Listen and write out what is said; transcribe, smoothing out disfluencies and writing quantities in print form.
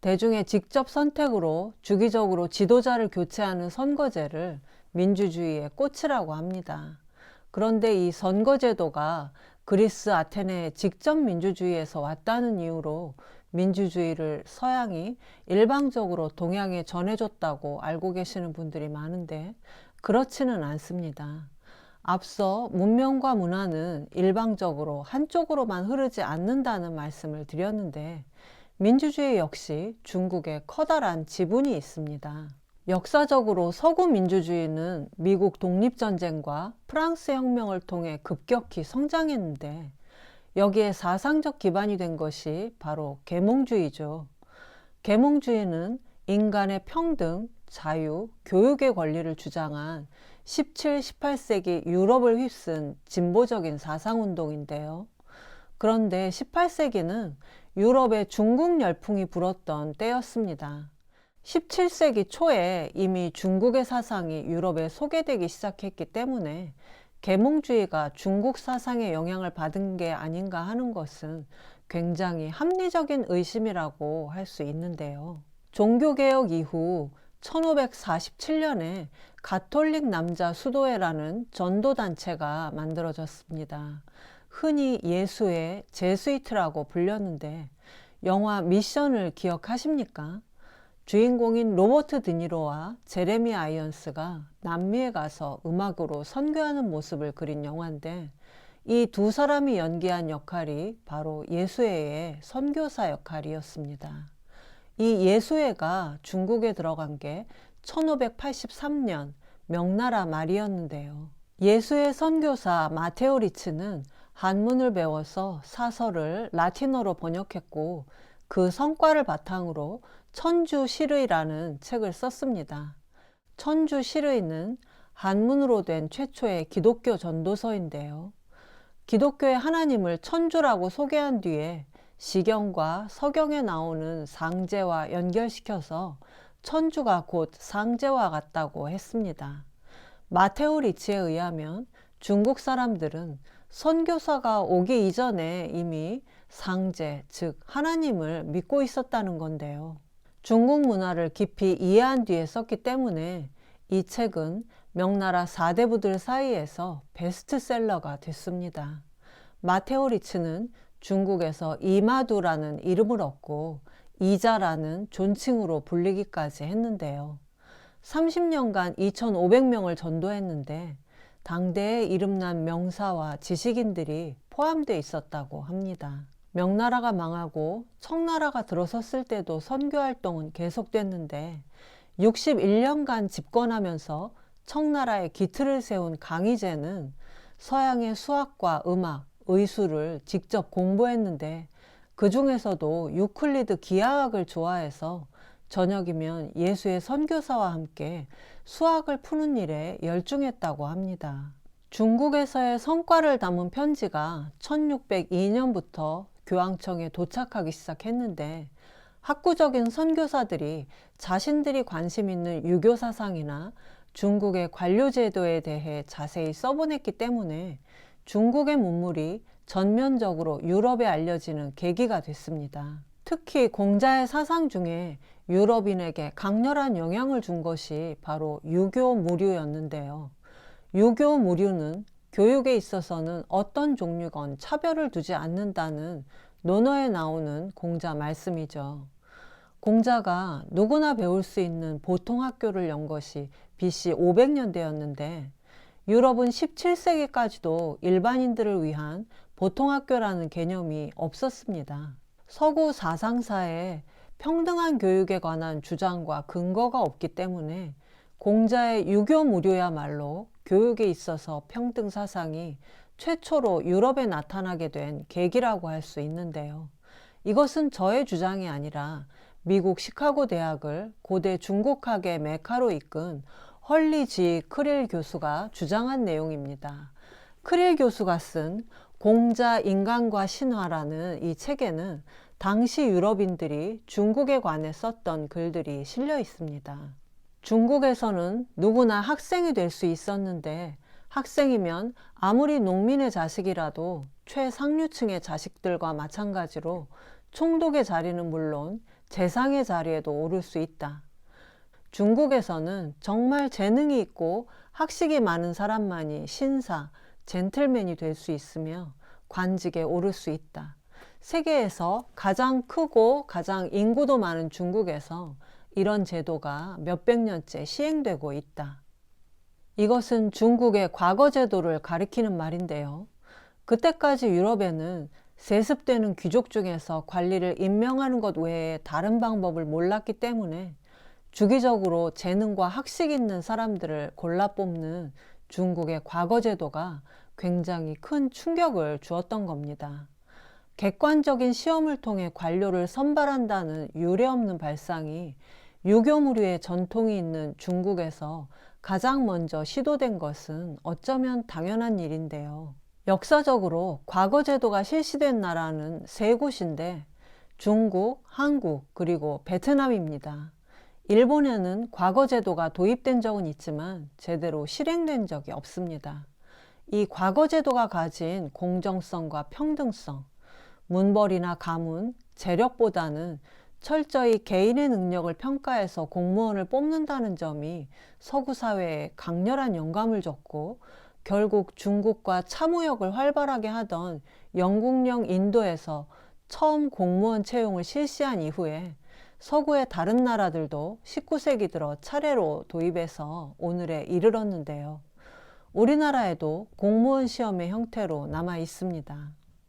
대중의 직접 선택으로 주기적으로 지도자를 교체하는 선거제를 민주주의의 꽃이라고 합니다. 그런데 이 선거제도가 그리스 아테네의 직접 민주주의에서 왔다는 이유로 민주주의를 서양이 일방적으로 동양에 전해줬다고 알고 계시는 분들이 많은데 그렇지는 않습니다. 앞서 문명과 문화는 일방적으로 한쪽으로만 흐르지 않는다는 말씀을 드렸는데 민주주의 역시 중국에 커다란 지분이 있습니다. 역사적으로 서구 민주주의는 미국 독립전쟁과 프랑스 혁명을 통해 급격히 성장했는데 여기에 사상적 기반이 된 것이 바로 계몽주의죠. 계몽주의는 인간의 평등, 자유, 교육의 권리를 주장한 17, 18세기 유럽을 휩쓴 진보적인 사상운동인데요. 그런데 18세기는 유럽에 중국 열풍이 불었던 때였습니다. 17세기 초에 이미 중국의 사상이 유럽에 소개되기 시작했기 때문에 계몽주의가 중국 사상에 영향을 받은 게 아닌가 하는 것은 굉장히 합리적인 의심이라고 할 수 있는데요. 종교개혁 이후 1547년에 가톨릭 남자 수도회라는 전도단체가 만들어졌습니다. 흔히 예수의 제수이트라고 불렸는데 영화 미션을 기억하십니까? 주인공인 로버트 드니로와 제레미 아이언스가 남미에 가서 음악으로 선교하는 모습을 그린 영화인데 이 두 사람이 연기한 역할이 바로 예수회의 선교사 역할이었습니다. 이 예수회가 중국에 들어간 게 1583년 명나라 말이었는데요. 예수의 선교사 마테오 리츠는 한문을 배워서 사설을 라틴어로 번역했고 그 성과를 바탕으로 천주시르이라는 책을 썼습니다. 천주시르이는 한문으로 된 최초의 기독교 전도서인데요. 기독교의 하나님을 천주라고 소개한 뒤에 시경과 서경에 나오는 상제와 연결시켜서 천주가 곧 상제와 같다고 했습니다. 마테오 리치에 의하면 중국 사람들은 선교사가 오기 이전에 이미 상제, 즉 하나님을 믿고 있었다는 건데요. 중국 문화를 깊이 이해한 뒤에 썼기 때문에 이 책은 명나라 4대부들 사이에서 베스트셀러가 됐습니다. 마테오 리츠는 중국에서 이마두라는 이름을 얻고 이자라는 존칭으로 불리기까지 했는데요. 30년간 2,500명을 전도했는데 당대에 이름난 명사와 지식인들이 포함되어 있었다고 합니다. 명나라가 망하고 청나라가 들어섰을 때도 선교활동은 계속됐는데 61년간 집권하면서 청나라의 기틀을 세운 강희제는 서양의 수학과 음악, 의술을 직접 공부했는데 그 중에서도 유클리드 기하학을 좋아해서 저녁이면 예수의 선교사와 함께 수학을 푸는 일에 열중했다고 합니다. 중국에서의 성과를 담은 편지가 1602년부터 교황청에 도착하기 시작했는데 학구적인 선교사들이 자신들이 관심 있는 유교 사상이나 중국의 관료 제도에 대해 자세히 써보냈기 때문에 중국의 문물이 전면적으로 유럽에 알려지는 계기가 됐습니다. 특히 공자의 사상 중에 유럽인에게 강렬한 영향을 준 것이 바로 유교 무류였는데요. 유교 무류는 교육에 있어서는 어떤 종류건 차별을 두지 않는다는 논어에 나오는 공자 말씀이죠. 공자가 누구나 배울 수 있는 보통 학교를 연 것이 BC 500년대였는데 유럽은 17세기까지도 일반인들을 위한 보통학교라는 개념이 없었습니다. 서구 사상사에 평등한 교육에 관한 주장과 근거가 없기 때문에 공자의 유교무료야말로 교육에 있어서 평등 사상이 최초로 유럽에 나타나게 된 계기라고 할 수 있는데요. 이것은 저의 주장이 아니라 미국 시카고 대학을 고대 중국학의 메카로 이끈 헐리 G 크릴 교수가 주장한 내용입니다. 크릴 교수가 쓴 공자 인간과 신화라는 이 책에는 당시 유럽인들이 중국에 관해 썼던 글들이 실려 있습니다. 중국에서는 누구나 학생이 될 수 있었는데 학생이면 아무리 농민의 자식이라도 최상류층의 자식들과 마찬가지로 총독의 자리는 물론 재상의 자리에도 오를 수 있다. 중국에서는 정말 재능이 있고 학식이 많은 사람만이 신사, 젠틀맨이 될 수 있으며 관직에 오를 수 있다. 세계에서 가장 크고 가장 인구도 많은 중국에서 이런 제도가 몇백 년째 시행되고 있다. 이것은 중국의 과거 제도를 가리키는 말인데요. 그때까지 유럽에는 세습되는 귀족 중에서 관리를 임명하는 것 외에 다른 방법을 몰랐기 때문에 주기적으로 재능과 학식 있는 사람들을 골라 뽑는 중국의 과거 제도가 굉장히 큰 충격을 주었던 겁니다. 객관적인 시험을 통해 관료를 선발한다는 유례없는 발상이 유교무류의 전통이 있는 중국에서 가장 먼저 시도된 것은 어쩌면 당연한 일인데요. 역사적으로 과거 제도가 실시된 나라는 세 곳인데 중국, 한국, 그리고 베트남입니다. 일본에는 과거 제도가 도입된 적은 있지만 제대로 실행된 적이 없습니다. 이 과거 제도가 가진 공정성과 평등성, 문벌이나 가문, 재력보다는 철저히 개인의 능력을 평가해서 공무원을 뽑는다는 점이 서구 사회에 강렬한 영감을 줬고 결국 중국과 차무역을 활발하게 하던 영국령 인도에서 처음 공무원 채용을 실시한 이후에 서구의 다른 나라들도 19세기 들어 차례로 도입해서 오늘에 이르렀는데요. 우리나라에도 공무원 시험의 형태로 남아 있습니다.